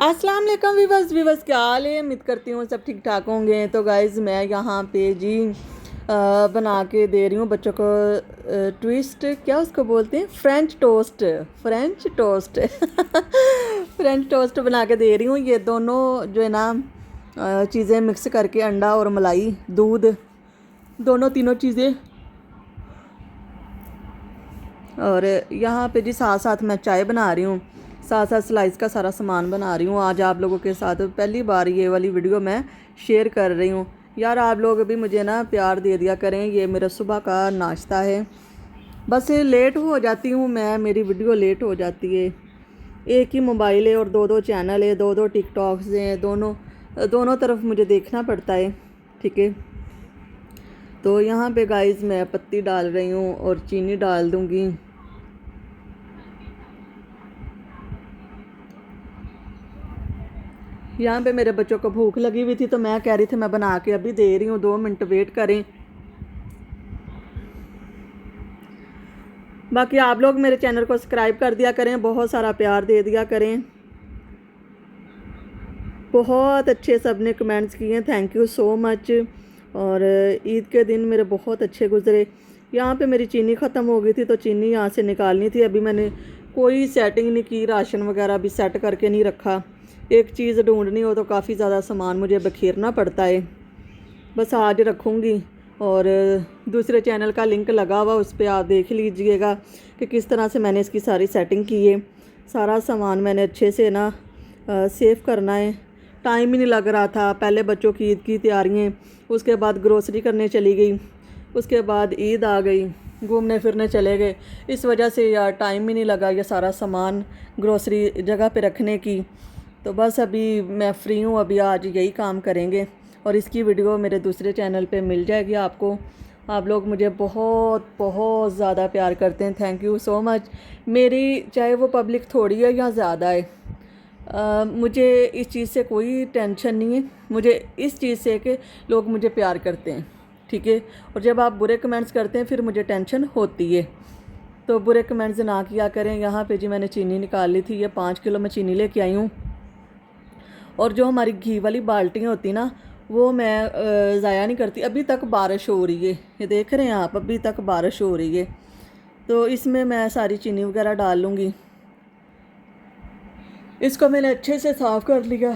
अस्सलाम वालेकुम वीवर्स क्या हाल है। उम्मीद करती हूँ सब ठीक ठाक होंगे। तो गाइज़ मैं यहाँ पे जी बना के दे रही हूँ बच्चों को ट्विस्ट, क्या उसको बोलते हैं, French toast. French toast French toast बना के दे रही हूँ। ये दोनों जो है ना चीज़ें मिक्स करके, अंडा और मलाई, दूध, दोनों तीनों चीज़ें। और यहाँ पे जी साथ साथ मैं चाय बना रही हूँ, साथ साथ स्लाइस का सारा सामान बना रही हूँ। आज आप लोगों के साथ पहली बार ये वाली वीडियो मैं शेयर कर रही हूँ। यार आप लोग भी मुझे ना प्यार दे दिया करें। ये मेरा सुबह का नाश्ता है। बस लेट हो जाती हूँ मैं, मेरी वीडियो लेट हो जाती है। एक ही मोबाइल है और दो दो चैनल है, दो दो टिकटॉक्स हैं, दोनों दोनों तरफ मुझे देखना पड़ता है। ठीक है, तो यहाँ पे गाइस मैं पत्ती डाल रही हूँ और चीनी डाल दूँगी। यहाँ पे मेरे बच्चों को भूख लगी हुई थी तो मैं कह रही थी मैं बना के अभी दे रही हूँ, 2 मिनट वेट करें। बाकी आप लोग मेरे चैनल को सब्सक्राइब कर दिया करें, बहुत सारा प्यार दे दिया करें। बहुत अच्छे सब ने कमेंट्स किए, थैंक यू सो मच। और ईद के दिन मेरे बहुत अच्छे गुजरे। यहाँ पे मेरी चीनी ख़त्म हो गई थी तो चीनी यहाँ से निकालनी थी। अभी मैंने कोई सेटिंग नहीं की, राशन वगैरह भी सेट करके नहीं रखा। एक चीज़ ढूंढनी हो तो काफ़ी ज़्यादा सामान मुझे बखेरना पड़ता है। बस आज रखूँगी। और दूसरे चैनल का लिंक लगा हुआ, उस पर आप देख लीजिएगा कि किस तरह से मैंने इसकी सारी सेटिंग की है। सारा सामान मैंने अच्छे से ना सेव करना है। टाइम ही नहीं लग रहा था। पहले बच्चों की ईद की तैयारियाँ, उसके बाद ग्रोसरी करने चली गई, उसके बाद ईद आ गई, घूमने फिरने चले गए। इस वजह से यार टाइम ही नहीं लगा ये सारा सामान ग्रोसरी जगह पे रखने की। तो बस अभी मैं फ़्री हूँ, अभी आज यही काम करेंगे। और इसकी वीडियो मेरे दूसरे चैनल पे मिल जाएगी आपको। आप लोग मुझे बहुत बहुत ज़्यादा प्यार करते हैं, थैंक यू सो मच। मेरी चाहे वो पब्लिक थोड़ी है या ज़्यादा है, मुझे इस चीज़ से कोई टेंशन नहीं है। मुझे इस चीज़ से कि लोग मुझे प्यार करते हैं, ठीक है। और जब आप बुरे कमेंट्स करते हैं फिर मुझे टेंशन होती है, तो बुरे कमेंट्स ना किया करें। यहाँ पे जी मैंने चीनी निकाल ली थी, ये 5 किलो मैं चीनी लेके आई हूँ। और जो हमारी घी वाली बाल्टियाँ होती ना, वो मैं ज़ाया नहीं करती। अभी तक बारिश हो रही है, ये देख रहे हैं आप, अभी तक बारिश हो रही है। तो इसमें मैं सारी चीनी वगैरह डाल लूँगी। इसको मैंने अच्छे से साफ़ कर लिया।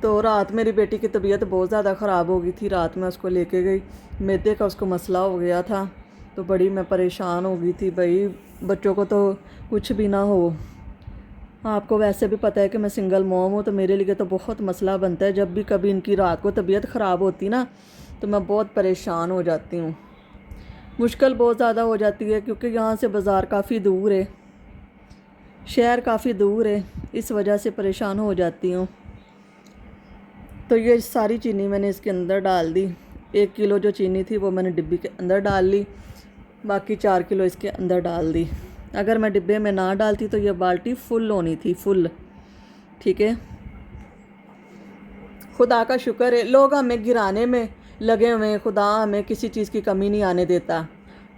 तो रात मेरी बेटी की तबीयत बहुत ज़्यादा ख़राब हो गई थी, रात में उसको लेके गई, मैदे का उसको मसला हो गया था। तो बड़ी मैं परेशान हो गई थी भाई, बच्चों को तो कुछ भी ना हो। आपको वैसे भी पता है कि मैं सिंगल मॉम हूँ, तो मेरे लिए तो बहुत मसला बनता है। जब भी कभी इनकी रात को तबीयत ख़राब होती ना, तो मैं बहुत परेशान हो जाती हूँ। मुश्किल बहुत ज़्यादा हो जाती है क्योंकि यहाँ से बाज़ार काफ़ी दूर है, शहर काफ़ी दूर है, इस वजह से परेशान हो जाती हूँ। तो ये सारी चीनी मैंने इसके अंदर डाल दी। 1 किलो जो चीनी थी वो मैंने डिब्बी के अंदर डाल ली, बाकी 4 किलो इसके अंदर डाल दी। अगर मैं डिब्बे में ना डालती तो ये बाल्टी फुल होनी थी, फुल, ठीक है। खुदा का शुक्र है, लोग हमें गिराने में लगे हुए हैं, खुदा हमें किसी चीज़ की कमी नहीं आने देता।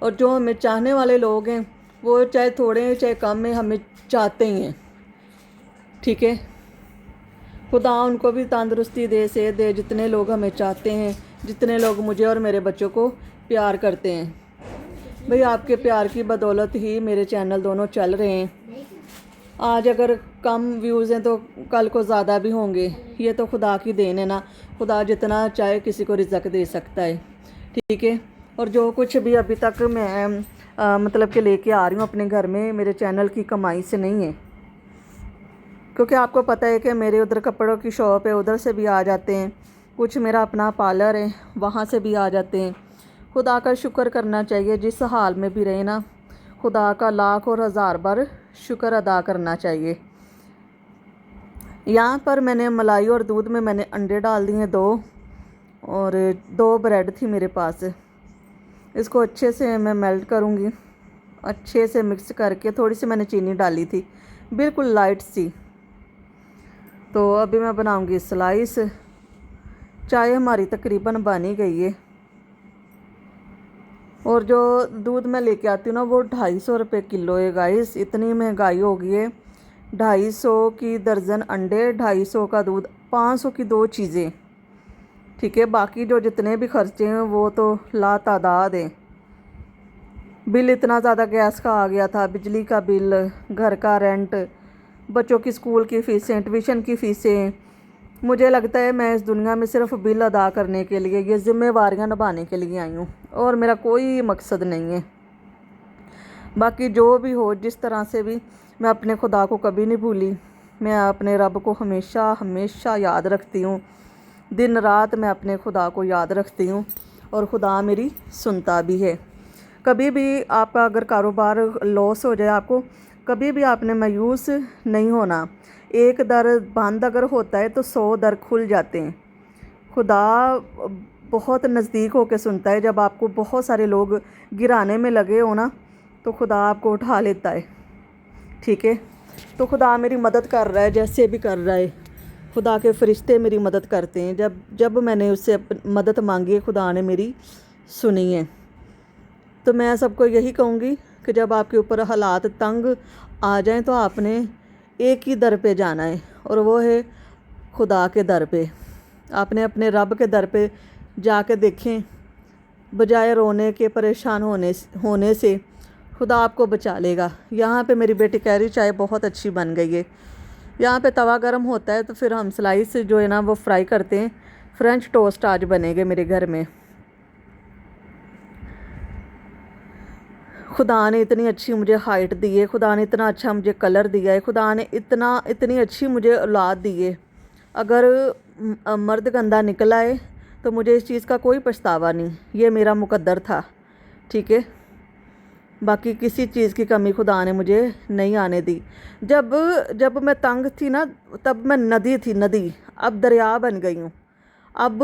और जो हमें चाहने वाले लोग हैं, वो चाहे थोड़े हैं चाहे कम हैं, हमें चाहते ही हैं, ठीक है। खुदा उनको भी तंदुरुस्ती दे, सेहत दे, जितने लोग हमें चाहते हैं, जितने लोग मुझे और मेरे बच्चों को प्यार करते हैं। भाई आपके प्यार की बदौलत ही मेरे चैनल दोनों चल रहे हैं। आज अगर कम व्यूज़ हैं तो कल को ज़्यादा भी होंगे, ये तो खुदा की देन है ना। खुदा जितना चाहे किसी को रिज़्क दे सकता है, ठीक है। और जो कुछ भी अभी तक मैं मतलब कि लेके आ रही हूँ अपने घर में, मेरे चैनल की कमाई से नहीं है। क्योंकि आपको पता है कि मेरे उधर कपड़ों की शॉप है, उधर से भी आ जाते हैं। कुछ मेरा अपना पार्लर है, वहाँ से भी आ जाते हैं। खुदा का शुक्र करना चाहिए, जिस हाल में भी रहे ना, खुदा का लाख और हज़ार बार शुक्र अदा करना चाहिए। यहाँ पर मैंने मलाई और दूध में मैंने अंडे डाल दिए 2, और 2 ब्रेड थी मेरे पास। इसको अच्छे से मैं मेल्ट करूँगी, अच्छे से मिक्स करके। थोड़ी सी मैंने चीनी डाली थी, बिल्कुल लाइट सी। तो अभी मैं बनाऊँगी स्लाइस। चाय हमारी तकरीबन बन ही गई है। और जो दूध मैं लेके आती हूँ ना वो 250 रुपये किलो है गाइस। इतनी महंगाई हो गई है। 250 की दर्जन अंडे, 250 का दूध, 500 की दो चीज़ें। ठीक है, बाकी जो जितने भी खर्चे हैं वो तो लातादाद हैं। बिल इतना ज़्यादा गैस का आ गया था, बिजली का बिल, घर का रेंट, बच्चों की स्कूल की फ़ीसें, ट्यूशन की फ़ीसें। मुझे लगता है मैं इस दुनिया में सिर्फ बिल अदा करने के लिए, ये ज़िम्मेवारियां निभाने के लिए आई हूँ और मेरा कोई मकसद नहीं है। बाकी जो भी हो, जिस तरह से भी, मैं अपने खुदा को कभी नहीं भूली। मैं अपने रब को हमेशा हमेशा याद रखती हूँ। दिन रात मैं अपने खुदा को याद रखती हूँ और खुदा मेरी सुनता भी है। कभी भी आपका अगर कारोबार लॉस हो जाए, आपको कभी भी आपने मायूस नहीं होना। एक दर बंद अगर होता है तो 100 दर खुल जाते हैं। खुदा बहुत नज़दीक होकर सुनता है। जब आपको बहुत सारे लोग गिराने में लगे हो ना, तो खुदा आपको उठा लेता है। ठीक है, तो खुदा मेरी मदद कर रहा है, जैसे भी कर रहा है। खुदा के फरिश्ते मेरी मदद करते हैं। जब जब मैंने उससे मदद मांगी है, खुदा ने मेरी सुनी है। तो मैं सबको यही कहूँगी कि जब आपके ऊपर हालात तंग आ जाएं तो आपने एक ही दर पे जाना है, और वो है खुदा के दर पे। आपने अपने रब के दर पे जाके देखें। बजाय रोने के, परेशान होने से खुदा आपको बचा लेगा। यहाँ पे मेरी बेटी कह रही चाय बहुत अच्छी बन गई है। यहाँ पे तवा गर्म होता है तो फिर हम स्लाइस जो है ना वो फ्राई करते हैं। फ्रेंच टोस्ट आज बनेंगे मेरे घर में। खुदा ने इतनी अच्छी मुझे हाइट दी है, खुदा ने इतना अच्छा मुझे कलर दिया है, खुदा ने इतनी अच्छी मुझे औलाद दी है। अगर मर्द गंदा निकला है तो मुझे इस चीज़ का कोई पछतावा नहीं, ये मेरा मुकद्दर था। ठीक है, बाकी किसी चीज़ की कमी खुदा ने मुझे नहीं आने दी। जब मैं तंग थी ना, तब मैं नदी थी, नदी, अब दरिया बन गई हूँ। अब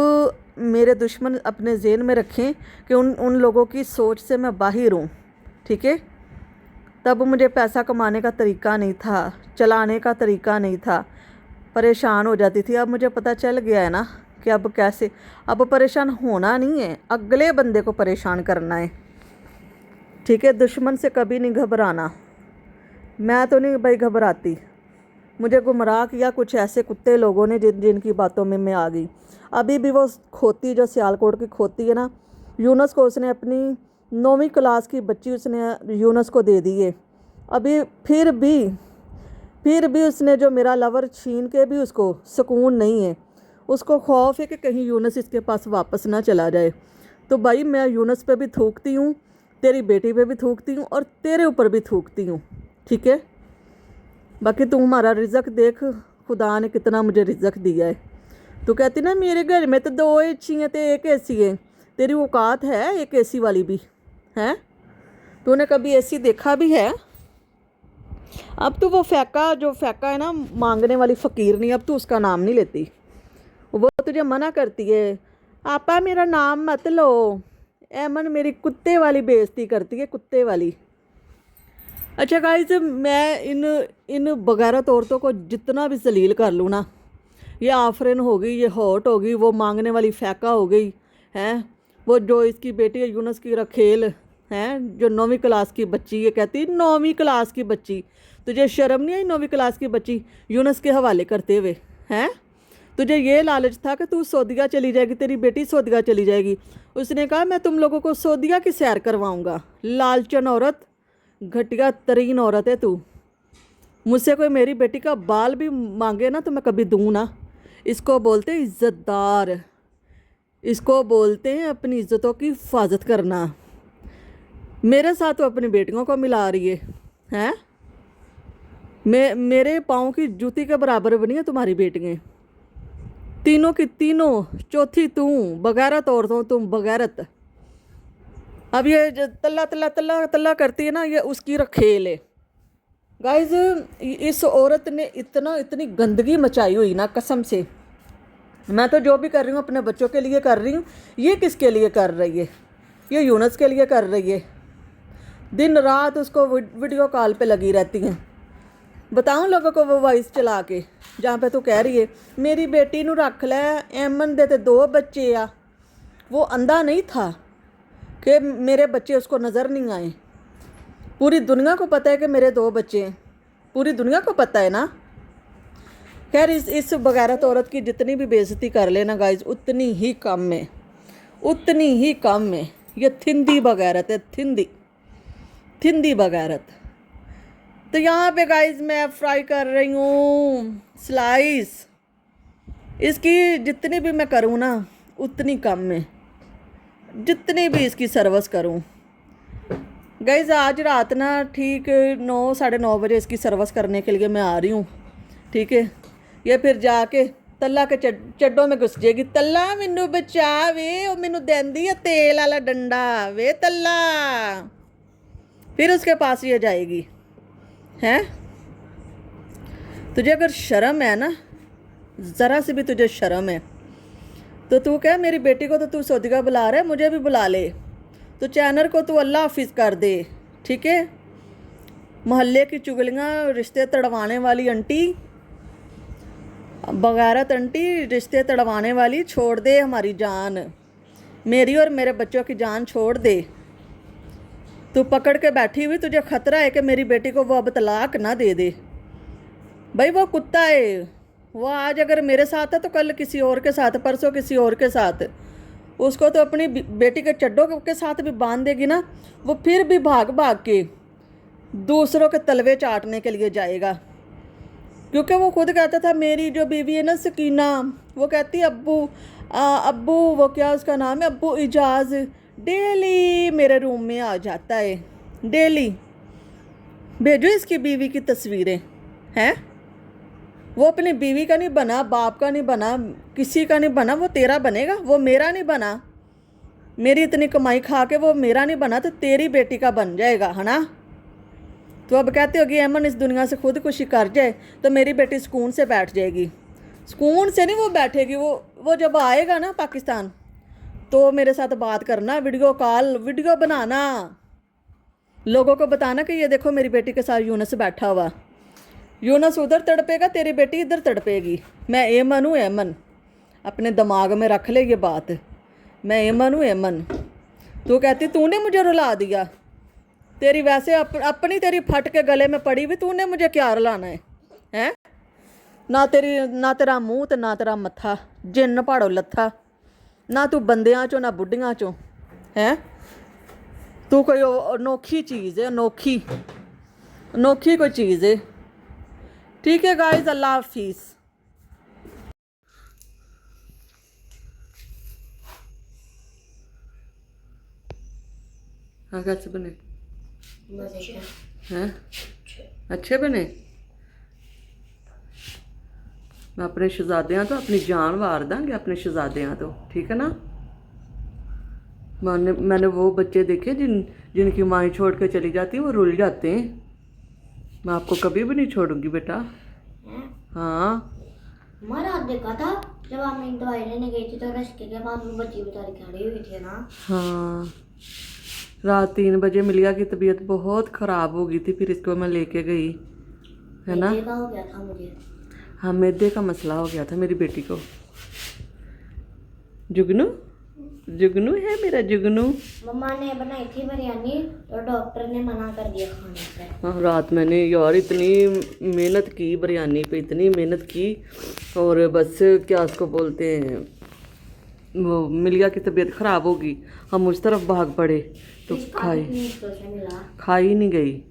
मेरे दुश्मन अपने ज़हन में रखें कि उन लोगों की सोच से मैं बाहर हूँ। ठीक है, तब मुझे पैसा कमाने का तरीका नहीं था, चलाने का तरीका नहीं था, परेशान हो जाती थी। अब मुझे पता चल गया है ना कि अब कैसे, अब परेशान होना नहीं है, अगले बंदे को परेशान करना है। ठीक है, दुश्मन से कभी नहीं घबराना। मैं तो नहीं भाई घबराती। मुझे गुमराह किया कुछ ऐसे कुत्ते लोगों ने जिनकी बातों में मैं आ गई। अभी भी वो खोती जो सियालकोट की खोती है ना, यूनुस को उसने अपनी 9वीं क्लास की बच्ची उसने यूनुस को दे दी है। अभी फिर भी उसने जो मेरा लवर छीन के भी उसको सुकून नहीं है। उसको खौफ है कि कहीं यूनुस इसके पास वापस ना चला जाए। तो भाई मैं यूनुस पे भी थूकती हूँ, तेरी बेटी पे भी थूकती हूँ और तेरे ऊपर भी थूकती हूँ। ठीक है, बाकी तू हमारा रिज़्क देख, खुदा ने कितना मुझे रिज़्क दिया है। तू कहती ना मेरे घर में तो 2 एसी हैं तो 1 एसी है। तेरी औकात है 1 एसी वाली भी है? तूने कभी एसी देखा भी है? अब तो वो फैका है ना, मांगने वाली फ़कीर नहीं, अब तो उसका नाम नहीं लेती। वो तुझे मना करती है, आपा मेरा नाम मत लो। एमन मेरी कुत्ते वाली बेइज्जती करती है, कुत्ते वाली। अच्छा गाइस, मैं इन बगैरत औरतों को जितना भी जलील कर लूँ ना, ये आफरीन हो गई, ये हॉट हो गई, वो मांगने वाली फैका हो गई है, वो जो इसकी बेटी है यूनुस की रखेल है, जो 9वीं क्लास की बच्ची, ये कहती 9वीं क्लास की बच्ची, तुझे शर्म नहीं आई 9वीं क्लास की बच्ची यूनुस के हवाले करते हुए हैं? तुझे ये लालच था कि तू सऊदीया चली जाएगी, तेरी बेटी सऊदीया चली जाएगी। उसने कहा मैं तुम लोगों को सऊदीया की सैर करवाऊँगा। लालचन औरत, घटिया तरीन औरत है तू। मुझसे कोई मेरी बेटी का बाल भी मांगे ना तो मैं कभी दूँ ना। इसको बोलते हैं इज़्ज़तदार, इसको बोलते हैं अपनी इज़्ज़तों की हिफाजत करना। मेरे साथ तो अपनी बेटियों को मिला रही है? मेरे पाँव की जूती के बराबर बनी है तुम्हारी बेटियाँ, तीनों की तीनों। चौथी तू, बगैरत औरतों तुम बगैरत। अब ये जो तल्ला तल्ला तल्ला तल्ला करती है ना, ये उसकी रखेल है। गाइज, इस औरत ने इतनी गंदगी मचाई हुई ना, कसम से। मैं तो जो भी कर रही हूँ अपने बच्चों के लिए कर रही हूँ, ये किसके लिए कर रही है? ये यूनुस के लिए कर रही है। दिन रात उसको वीडियो कॉल पे लगी रहती हैं। बताऊँ लोगों को वो वॉइस चला के, जहाँ पे तू कह रही है मेरी बेटी नू रख लै, एमन दे ते 2 बच्चे आ। वो अंधा नहीं था कि मेरे बच्चे उसको नज़र नहीं आए। पूरी दुनिया को पता है कि मेरे 2 बच्चे हैं, पूरी दुनिया को पता है ना। खैर इस बगैरत औरत की जितनी भी बेइज्जती कर लेना गाइज उतनी ही कम है, उतनी ही कम है। ये थिंदी बगैरत है, थिंदी बगैरत। तो यहाँ पे गाइज मैं फ्राई कर रही हूँ स्लाइस। इसकी जितनी भी मैं करूँ ना उतनी कम है, जितनी भी इसकी सर्विस करूँ। गाइज आज रात ना ठीक 9 साढ़े 9 बजे इसकी सर्विस करने के लिए मैं आ रही हूँ, ठीक है। ये फिर जाके तल्ला के चड्डों में घुस जाएगी। तल्ला मैनू बचा वे, और मैनू देंदी है तेल वाला डंडा वे तल्ला। फिर उसके पास ये जाएगी। हैं तुझे अगर शर्म है ना, ज़रा से भी तुझे शर्म है तो तू क्या मेरी बेटी को तो तू सौदिगा बुला रहा है, मुझे भी बुला ले। तो चैनल को तू अल्लाह हाफिज़ कर दे, ठीक है। मोहल्ले की चुगलियाँ, रिश्ते तड़वाने वाली आंटी, बगैरत आंटी, रिश्ते तड़वाने वाली छोड़ दे हमारी जान, मेरी और मेरे बच्चों की जान छोड़ दे। तू पकड़ के बैठी हुई, तुझे ख़तरा है कि मेरी बेटी को वो अब तलाक ना दे दे। भाई वो कुत्ता है, वो आज अगर मेरे साथ है तो कल किसी और के साथ, परसों किसी और के साथ। उसको तो अपनी बेटी के चड्डों के साथ भी बांध देगी ना, वो फिर भी भाग भाग के दूसरों के तलवे चाटने के लिए जाएगा। क्योंकि वो खुद कहता था, मेरी जो बीवी है ना सकीना, वो कहती अब्बू वो क्या उसका नाम है, अब्बू इजाज़ डेली मेरे रूम में आ जाता है, डेली। भेजो इसकी बीवी की तस्वीरें हैं। वो अपनी बीवी का नहीं बना, बाप का नहीं बना, किसी का नहीं बना, वो तेरा बनेगा। वो मेरा नहीं बना, मेरी इतनी कमाई खा के वो मेरा नहीं बना, तो तेरी बेटी का बन जाएगा, है ना। तो अब कहते होगी अमन इस दुनिया से खुदकुशी कर जाए तो मेरी बेटी सुकून से बैठ जाएगी। सुकून से नहीं वो बैठेगी, वो जब आएगा ना पाकिस्तान तो मेरे साथ बात करना, वीडियो कॉल, वीडियो बनाना, लोगों को बताना कि ये देखो मेरी बेटी के साथ यूनस बैठा हुआ। यूनस उधर तड़पेगा, तेरी बेटी इधर तड़पेगी। मैं एमन हूँ, एमन। अपने दिमाग में रख ले ये बात, मैं एमन हूँ, एमन। तू कहती तूने मुझे रुला दिया, तेरी वैसे अपनी तेरी फट के गले में पड़ी हुई, तूने मुझे क्या रुलाना है, हैं? ना तेरा मुँह तो ना तेरा मत्था, जिन्न पाड़ो लत्था, ना तू बंदियां चो ना बुढ़ियां चो, हैं? तू कोई अनोखी चीज़ है, अनोखी कोई चीज़ है। ठीक है गाइस, अल्लाह हाफिज़। हाँ कैसे बने हैं? अच्छे बने। मैं अपने शहजादियाँ तो अपनी जान वार दांगी, अपने शहजादियाँ तो, ठीक है ना। मैंने वो बच्चे देखे जिनकी माएँ छोड़ के चली जाती हैं, वो रुल जाते हैं। मैं आपको कभी भी नहीं छोड़ूंगी बेटा। हाँ हमारा देखा था जब हम एक दवाई लेने गई थी तो रास्ते के पास वो बच्ची बेचारी खड़ी हुई थी ना। हाँ रात 3 बजे मिलिया की तबीयत बहुत ख़राब हो गई थी, फिर इसको मैं लेके गई, है ना। मैदे का हो गया था मुझे। हाँ मैदे का मसला हो गया था मेरी बेटी को। जुगनू जुगनू है मेरा जुगनू। मम्मा ने बनाई थी बिरयानी तो डॉक्टर ने मना कर दिया खाने से। हाँ रात मैंने यार इतनी मेहनत की बिरयानी पे, इतनी मेहनत की, और बस क्या उसको बोलते हैं, वो मिलिया की तबीयत ख़राब होगी, हम उस तरफ भाग पड़े तो खाई नहीं गई।